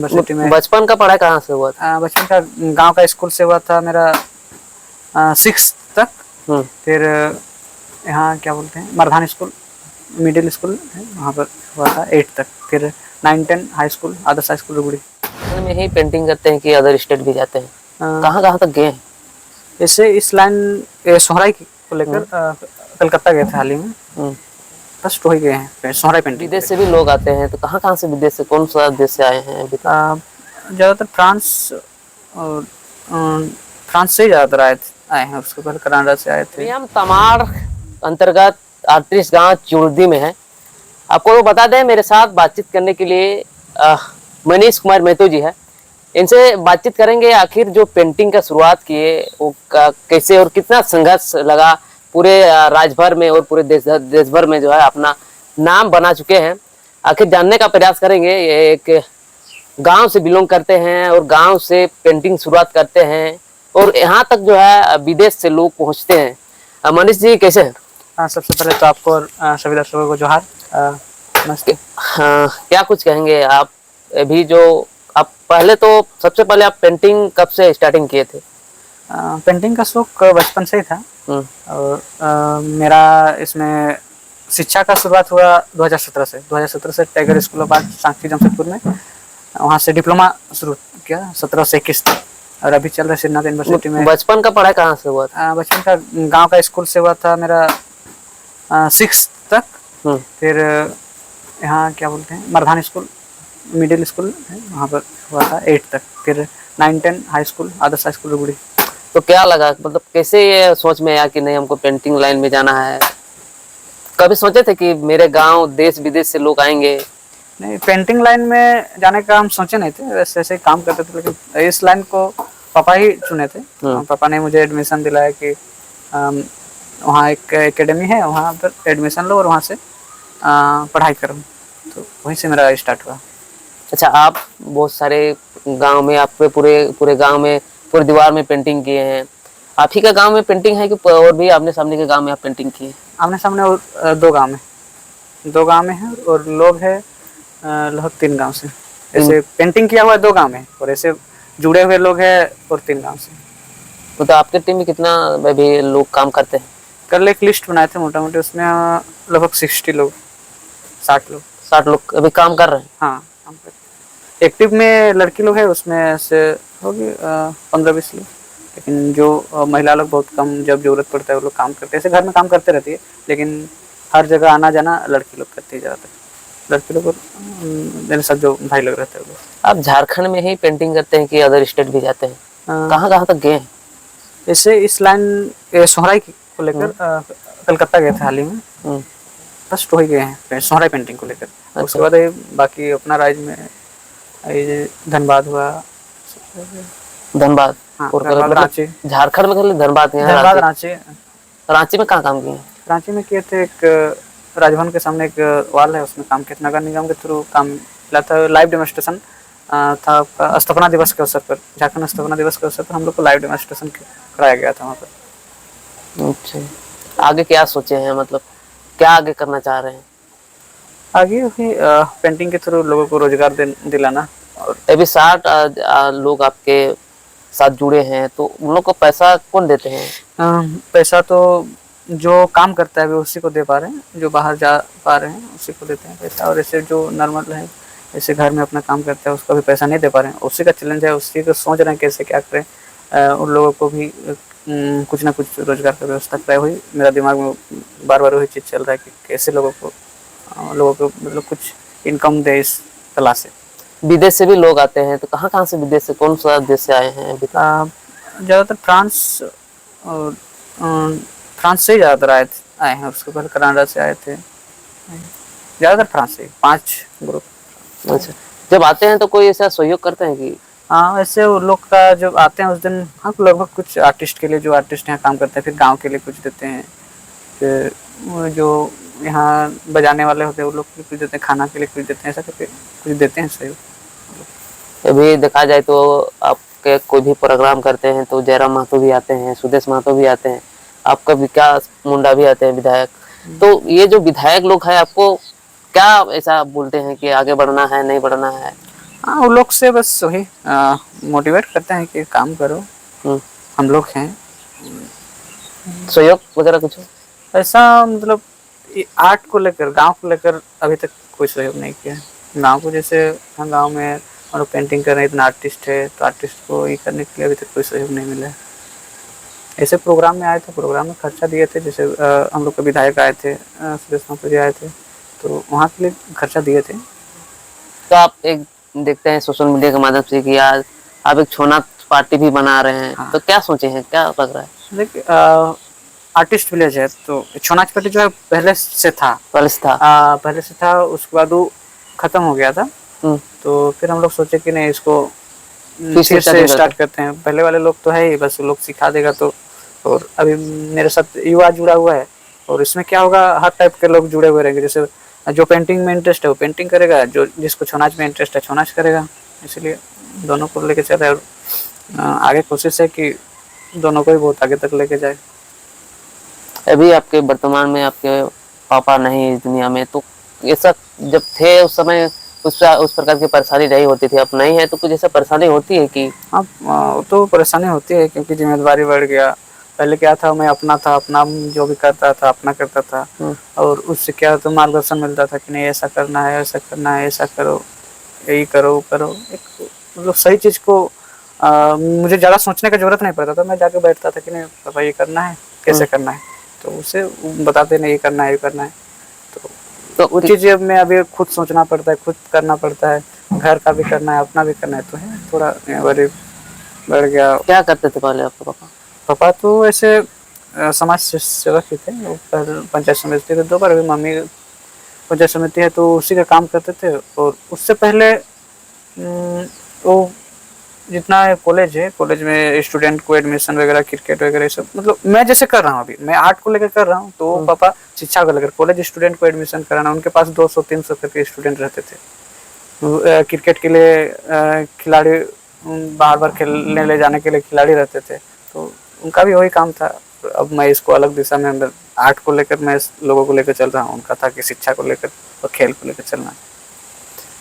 University में। बचपन का पढ़ाई कहाँ से हुआ था? बचपन का गांव का स्कूल से हुआ था मेरा 6 तक। फिर यहाँ क्या बोलते हैं मरधान स्कूल मिडिल स्कूल है वहाँ पर हुआ था 8 तक। फिर 9-10 हाई स्कूल आदर्श हाई स्कूल रुगड़ी में ही पेंटिंग करते हैं कि अदर स्टेट भी जाते हैं? कहाँ कहाँ तक गए हैं? ऐसे इस लाइन सोहराई को लेकर कलकत्ता गए थे हाल ही में। बस तो ही गए हैं सोहराई पेंटिंग। विदेश से भी लोग आते हैं तो कहाँ कहाँ से विदेश से, कौन सा देश से आए हैं अभी तक? ज़्यादातर फ्रांस और फ्रांस से ही ज़्यादातर आए हैं। उसके पहले कनाडा से आए थे। हम तमाड़ अंतर्गत 38 गांव चुर्दी में है। आपको बता दें मेरे साथ बातचीत करने के लिए मनीष कुमार महतो जी है। इनसे बातचीत करेंगे आखिर जो पेंटिंग का शुरुआत किए वो कैसे और कितना संघर्ष लगा। पूरे राज्य भर में और पूरे देश भर में जो है अपना नाम बना चुके हैं। आखिर जानने का प्रयास करेंगे। ये एक गांव से बिलोंग करते हैं और गांव से पेंटिंग शुरुआत करते हैं और यहाँ तक जो है विदेश से लोग पहुँचते हैं। मनीष जी कैसे हैं? सबसे पहले तो आपको और सभी दर्शकों को जोहार। हाँ, क्या कुछ कहेंगे आप अभी जो आप पहले तो सबसे पहले आप पेंटिंग कब से स्टार्टिंग किए थे? पेंटिंग का शौक बचपन से ही था और मेरा इसमें शिक्षा का शुरुआत हुआ 2017 से tiger school of art Sanchi Jamshedpur में। वहाँ से डिप्लोमा शुरू किया 17 से 21 तक और अभी चल रहा है श्रीनाथ यूनिवर्सिटी में। बचपन का पढ़ाई कहाँ से हुआ था? बचपन का गांव का स्कूल से हुआ था मेरा 6 तक। फिर यहाँ क्या बोलते हैं मरधान स्कूल मिडिल स्कूल है वहाँ पर हुआ था 8 तक। फिर 9-10 हाई स्कूल आदर्श हाई स्कूल रुगड़ी। तो क्या लगा, मतलब कैसे ये सोच में आया कि नहीं हमको पेंटिंग लाइन में जाना है? कभी सोचे थे कि मेरे गांव देश विदेश से लोग आएंगे? नहीं, पेंटिंग लाइन में जाने का हम सोचे नहीं थे। वैसे ऐसे काम करते थे लेकिन इस लाइन को पापा ही चुने थे। पापा ने मुझे एडमिशन दिलाया कि वहाँ एक एकेडमी है वहाँ पर एडमिशन लो और वहाँ से पढ़ाई करो। तो वहीं से मेरा स्टार्ट हुआ। अच्छा, आप बहुत सारे गांव में आपके पूरे गांव में पूरे दीवार में पेंटिंग किए हैं। आप ही का गांव में पेंटिंग है कि और भी आमने सामने के गांव में आप पेंटिंग किए? आमने सामने और 2 गांव में है और लोग है लगभग 3 गांव से। ऐसे पेंटिंग किया हुआ है 2 गांव में और ऐसे जुड़े हुए लोग हैं और 3 गांव से। तो आपके टीम में कितना भी लोग काम करते हैं? कल एक लिस्ट बनाए थे मोटा मोटी, उसमें लगभग 60 लोग 60 लोग अभी काम कर रहे हैं। हाँ, काम कर रहे हैं। एक्टिव में लड़की लोग है उसमें से होगी 15-20 लोग। लेकिन जो महिला लोग बहुत कम, जब जरूरत पड़ता है वो लोग काम करते हैं। ऐसे घर में काम करते रहती है लेकिन हर जगह आना जाना लड़की लोग करती है ज़्यादातर। लड़की लोग मेरे साथ जो भाई लोग रहते हैं वो। आप झारखंड में ही पेंटिंग करते हैं कि अदर स्टेट भी जाते हैं? कहाँ कहाँ तक गए हैं? ऐसे इस लाइन सोहराई को लेकर कलकत्ता गए थे हाल ही में। बस तो ही गए हैं सोहराई पेंटिंग को लेकर। अच्छा। उसके बाद बाकी अपना राज्य में धनबाद हुआ। धनबाद? हाँ, रांची। झारखंड में खाली धनबाद? धनबाद रांची। रांची में कहाँ काम किए? रांची में किए थे एक राजभवन के सामने एक वाल है उसमें काम किया। नगर निगम के थ्रू काम मिला था। लाइव डेमोन्स्ट्रेशन था स्थापना दिवस के अवसर पर। झारखंड स्थापना दिवस के अवसर पर हम लोग को लाइव डेमोन्स्ट्रेशन कराया गया था वहाँ पर। अच्छा, आगे क्या सोचे हैं, मतलब क्या आगे करना चाह रहे हैं? आगे भी पेंटिंग के थ्रू लोगों को रोजगार दिलाना। और अभी 60 लोग आपके साथ जुड़े हैं तो उन लोग को पैसा कौन देते हैं? पैसा तो जो काम करता है वो उसी को दे पा रहे हैं, जो बाहर जा पा रहे हैं उसी को देते हैं पैसा। और ऐसे जो नॉर्मल है ऐसे घर में अपना काम करता है उसका भी पैसा नहीं दे पा रहे हैं। उसी का चैलेंज है, उसी को सोच रहे हैं कैसे क्या करें। उन लोगों को भी कुछ ना कुछ रोजगार की व्यवस्था कराई हुई। मेरा दिमाग में बार बार वही चीज़ चल रहा है कि कैसे लोगों को मतलब कुछ इनकम दे इस कला से। विदेश से भी लोग आते हैं तो कहाँ कहाँ से, विदेश से कौन सा देश से आए हैं अभी तक? ज़्यादातर फ्रांस और फ्रांस से ही ज़्यादातर आए हैं। उसके पहले कनाडा से आए थे। ज़्यादातर फ्रांस से 5 ग्रुप। अच्छा, जब आते हैं तो कोई ऐसा सहयोग करते हैं कि? हाँ, वैसे वो लोग का जब आते हैं उस दिन हाँ लगभग कुछ आर्टिस्ट के लिए, जो आर्टिस्ट यहाँ काम करते हैं, फिर गांव के लिए कुछ देते हैं। फिर वो जो यहाँ बजाने वाले होते हैं वो लोग कुछ देते हैं, खाना के लिए कुछ देते हैं, ऐसा करके कुछ देते हैं सहयोग। अभी देखा जाए तो आपके कोई भी प्रोग्राम करते हैं तो जयराम महतो भी आते हैं, सुदेश महतो भी आते हैं, आपका विकास मुंडा भी आते हैं विधायक। तो ये जो विधायक लोग हैं आपको क्या ऐसा बोलते हैं कि आगे बढ़ना है नहीं बढ़ना है? हाँ, वो लोग से बस वही मोटिवेट करते हैं कि काम करो, हम्म, हम लोग हैं। सहयोग वगैरह कुछ? ऐसा मतलब आर्ट को लेकर, गांव को लेकर अभी तक कोई सहयोग नहीं किया है। गांव को जैसे हम गांव में हम लोग पेंटिंग कर रहे हैं, इतना आर्टिस्ट है, तो आर्टिस्ट को ये करने के लिए अभी तक कोई सहयोग नहीं मिला है। ऐसे प्रोग्राम में आए थे, प्रोग्राम में खर्चा दिए थे, जैसे हम लोग के विधायक आए थे, सुरेश माथुर जी आए थे, तो वहाँ के लिए खर्चा दिए थे। तो आप एक देखते हैं सोशल मीडिया के माध्यम से कि आज आप एक छौ नाच पार्टी भी बना रहे हैं, हाँ, तो क्या सोचे हैं, क्या लग रहा है? देखिए आर्टिस्ट विलेज है, तो छौ नाच पार्टी जो है पहले से था, पहले से था। पहले से था, उसके बाद वो खत्म हो गया था। हम्म, तो फिर हम लोग सोचे कि नहीं, इसको फिर से फिर से स्टार्टिंग करते स्टार्ट करते हैं। पहले वाले लोग तो है ही, बस वो लोग सिखा देगा तो। और अभी मेरे साथ युवा जुड़ा हुआ है, और इसमें क्या होगा, हर टाइप के लोग जुड़े हुए रहेंगे। जैसे जो पेंटिंग में इंटरेस्ट है वो पेंटिंग करेगा, जो जिसको छौ नाच में इंटरेस्ट है छौ नाच करेगा। इसलिए दोनों को लेके चल रहा है, और आगे कोशिश है कि दोनों को ही बहुत आगे तक लेके जाए। अभी आपके वर्तमान में आपके पापा नहीं इस दुनिया में, तो ऐसा जब थे उस समय उस प्रकार की परेशानी नहीं होती थी, अब नहीं है तो कुछ ऐसा परेशानी होती है कि? हाँ, वो तो परेशानी होती है, क्योंकि जिम्मेदारी बढ़ गया। पहले क्या था, मैं अपना था, अपना जो भी करता था अपना करता था, और उससे क्या तो मार्गदर्शन मिलता था कि नहीं ऐसा करना है, ऐसा करना है, ऐसा करो, यही करो, वो करो। एक मतलब सही चीज़ को मुझे ज़्यादा सोचने का जरूरत नहीं पड़ता था, मैं जाके बैठता था कि नहीं पापा ये करना है, कैसे करना है, तो उसे बताते नहीं, ये करना है, ये करना है। तो वो चीज़ में अभी खुद सोचना पड़ता है, खुद करना पड़ता है, घर का भी करना है, अपना भी करना है, तो है थोड़ा जिम्मेदारी बढ़ गया। क्या करते थे पहले आपके पापा? पापा तो ऐसे समाज सेवक ही थे, वो पहले पंचायत समिति थे, 2 बार अभी मम्मी पंचायत समिति है तो उसी का काम करते थे। और उससे पहले वो जितना कॉलेज है, कॉलेज में स्टूडेंट को एडमिशन वगैरह, क्रिकेट वगैरह सब, मतलब मैं जैसे कर रहा हूँ, अभी मैं आर्ट को लेकर कर रहा हूँ, तो पापा शिक्षा को लेकर कॉलेज स्टूडेंट को एडमिशन कराना, उनके पास 200-300 करके स्टूडेंट रहते थे। क्रिकेट के लिए खिलाड़ी बार बार खेलने ले जाने के लिए खिलाड़ी रहते थे, तो उनका भी वही काम था। अब मैं इसको अलग दिशा में, आर्ट को लेकर मैं लोगों को लेकर चल रहा हूँ, उनका था कि शिक्षा को लेकर और खेल को लेकर चलना।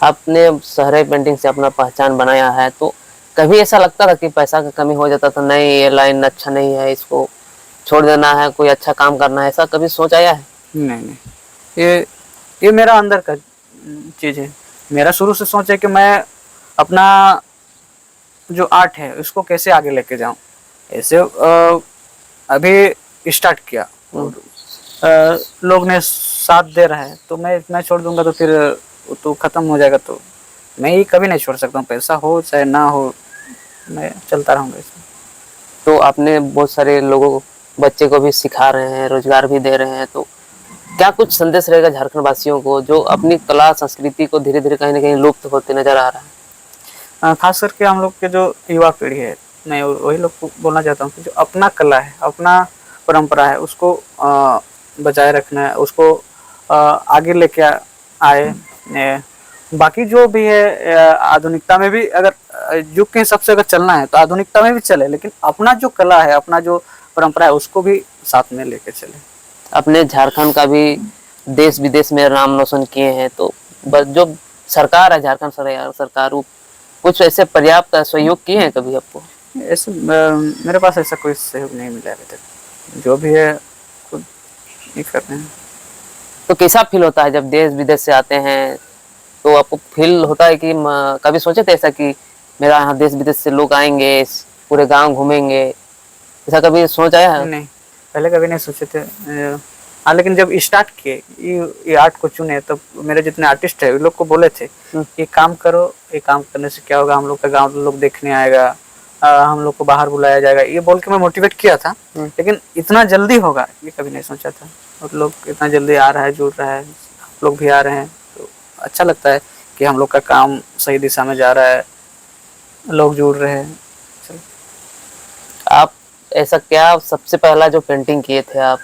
आपने शहरी पेंटिंग से अपना पहचान बनाया है, तो कभी ऐसा लगता था कि पैसा की कमी हो जाता था, नहीं ये लाइन अच्छा नहीं है, इसको छोड़ देना है, कोई अच्छा काम करना है, ऐसा कभी सोच आया है? नहीं नहीं, ये मेरा अंदर का चीज़ है। मेरा शुरू से सोच है कि मैं अपना जो आर्ट है उसको कैसे आगे लेके जाऊं। ऐसे अभी स्टार्ट किया, और लोग ने साथ दे रहा है, तो मैं छोड़ दूंगा तो फिर वो तो ख़त्म हो जाएगा। तो मैं ये कभी नहीं छोड़ सकता हूँ, पैसा हो चाहे ना हो, मैं चलता रहूँगा इसमें। तो आपने बहुत सारे लोगों बच्चे को भी सिखा रहे हैं, रोजगार भी दे रहे हैं, तो क्या कुछ संदेश रहेगा झारखंड वासियों को जो अपनी कला संस्कृति को धीरे धीरे कहीं ना कहीं लुप्त होते नजर आ रहा है? खास करके हम लोग के जो युवा पीढ़ी है, मैं वही लोग को बोलना चाहता हूँ कि जो अपना कला है, अपना परंपरा है, उसको बचाए रखना है, उसको आगे लेके आए। बाकी जो भी है आधुनिकता में भी, अगर युग के हिसाब से अगर चलना है तो आधुनिकता में भी चले, लेकिन अपना जो कला है, अपना जो परंपरा है, उसको भी साथ में लेके चले। अपने झारखंड का भी देश विदेश में नाम रोशन किए हैं, तो जो सरकार है, झारखंड सरकार वो कुछ ऐसे पर्याप्त सहयोग किए हैं कभी आपको? ऐसे मेरे पास ऐसा कोई सहयोग नहीं मिला अभी तक, जो भी है खुद ही कर रहे हैं। तो कैसा फील होता है जब देश विदेश से आते हैं, तो आपको फील होता है कि कभी सोचे थे ऐसा कि मेरा यहाँ देश विदेश से लोग आएंगे, पूरे गांव घूमेंगे, ऐसा कभी सोच आया है? नहीं, पहले कभी नहीं सोचे थे। हाँ, लेकिन जब स्टार्ट किए ये आर्ट को चुने, तो मेरे जितने आर्टिस्ट है, वे लोग को बोले थे ये काम करो, ये काम करने से क्या होगा, हम लोग का गांव लोग देखने आएगा, हम लोग को बाहर बुलाया जाएगा, ये बोल के मैं मोटिवेट किया था। लेकिन इतना जल्दी होगा ये कभी नहीं सोचा था। और लोग इतना जल्दी आ रहा है, जुड़ रहा है, आप लोग भी आ रहे हैं, तो अच्छा लगता है कि हम लोग का काम सही दिशा में जा रहा है, लोग जुड़ रहे हैं। आप ऐसा क्या सबसे पहला जो पेंटिंग किए थे आप,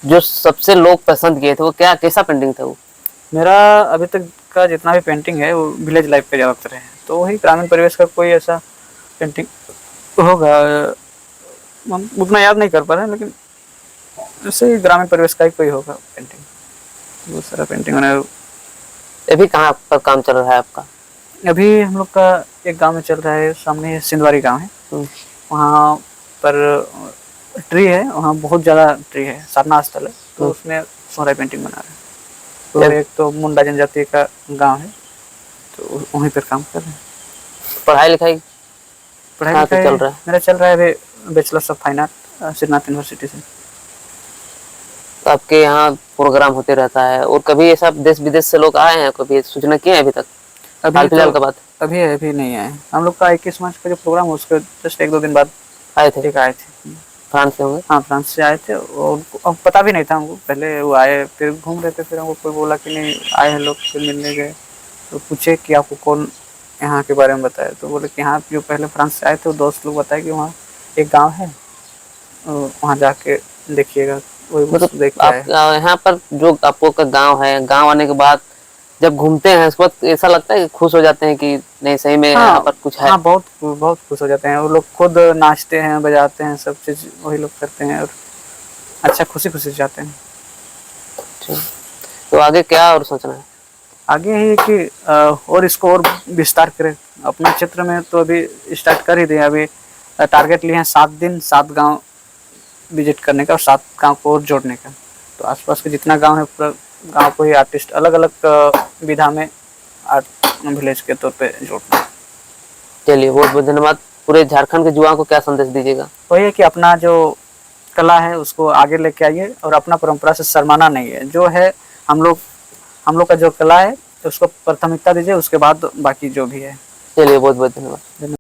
जो सबसे लोग पसंद किए थे, वो क्या कैसा पेंटिंग था वो? मेरा अभी तक का जितना भी पेंटिंग है वो विलेज लाइफ पे ज़्यादातर है, तो वही ग्रामीण परिवेश का कोई ऐसा पेंटिंग होगा, हम उतना याद नहीं कर पा रहे हैं, लेकिन ऐसे ही ग्रामीण परिवेश का ही कोई होगा पेंटिंग। बहुत सारा पेंटिंग मैंने अभी कहाँ पर काम चल रहा है आपका? अभी हम लोग का एक गांव में चल रहा है, सामने सिंधवारी गांव है, हम्म, वहाँ पर ट्री है, वहाँ बहुत ज़्यादा ट्री है, सारनाथ स्थल है, तो उसमें सोहराई पेंटिंग बना रहे हैं। और एक तो मुंडा जनजाति का गांव है, तो वहीं पर काम कर रहे हैं। पढ़ाई लिखाई पढ़ाई कहाँ से लिखाई चल रहा है? मेरा चल रहा है अभी bachelors of fine art Shrinath university से। तो आपके यहाँ प्रोग्राम होते रहता है, और कभी ऐसा देश विदेश से लोग आए हैं, कभी सूचना किए हैं अभी तक? हाल अभी फिलहाल तो का बात अभी नहीं आए हम लोग का 21 मार्च का जो प्रोग्राम है उसके जस्ट 1-2 दिन बाद आए थे, एक आए थे। फ्रांस से होंगे। हाँ, फ्रांस से आए थे, और अब पता भी नहीं था हमको, पहले वो आए, फिर घूम रहे थे, फिर हमको कोई बोला कि नहीं आए हैं लोग, फिर मिलने गए, तो पूछे कि आपको कौन यहाँ के बारे में बताया, तो बोले कि यहाँ जो पहले फ्रांस से आए थे वो दोस्त लोग बताए कि वहाँ एक गांव है, वहाँ जाके देखिएगा, वही बस मतलब देख के आप आए। यहाँ पर जो आपको का गांव है, गांव आने के बाद जब घूमते हैं उस वक्त ऐसा लगता है कि खुश हो जाते हैं कि नहीं सही में यहाँ हाँ पर कुछ है? हाँ, बहुत बहुत खुश हो जाते हैं, वो लोग खुद नाचते हैं, बजाते हैं, सब चीज़ वही लोग करते हैं, और अच्छा खुशी खुशी से जाते हैं। ठीक। तो आगे क्या और सोचना है? आगे है कि और इसको और विस्तार करें अपने क्षेत्र में, तो अभी स्टार्ट कर ही दिए, अभी टारगेट लिए हैं 7 दिन 7 गांव विजिट करने का, और 7 गांव को और जोड़ने का, तो आसपास के जितना गांव है पूरा गांव को ही आर्टिस्ट अलग अलग विधा में आर्ट विलेज के तौर पे जोड़ना है। चलिए, बहुत बहुत धन्यवाद। पूरे झारखंड के युवाओं को क्या संदेश दीजिएगा? वही है कि अपना जो कला है उसको आगे लेके आइए, और अपना परंपरा से शर्माना नहीं है, जो है हम लोग का जो कला है उसको प्राथमिकता दीजिए, उसके बाद बाकी जो भी है। चलिए, बहुत बहुत धन्यवाद।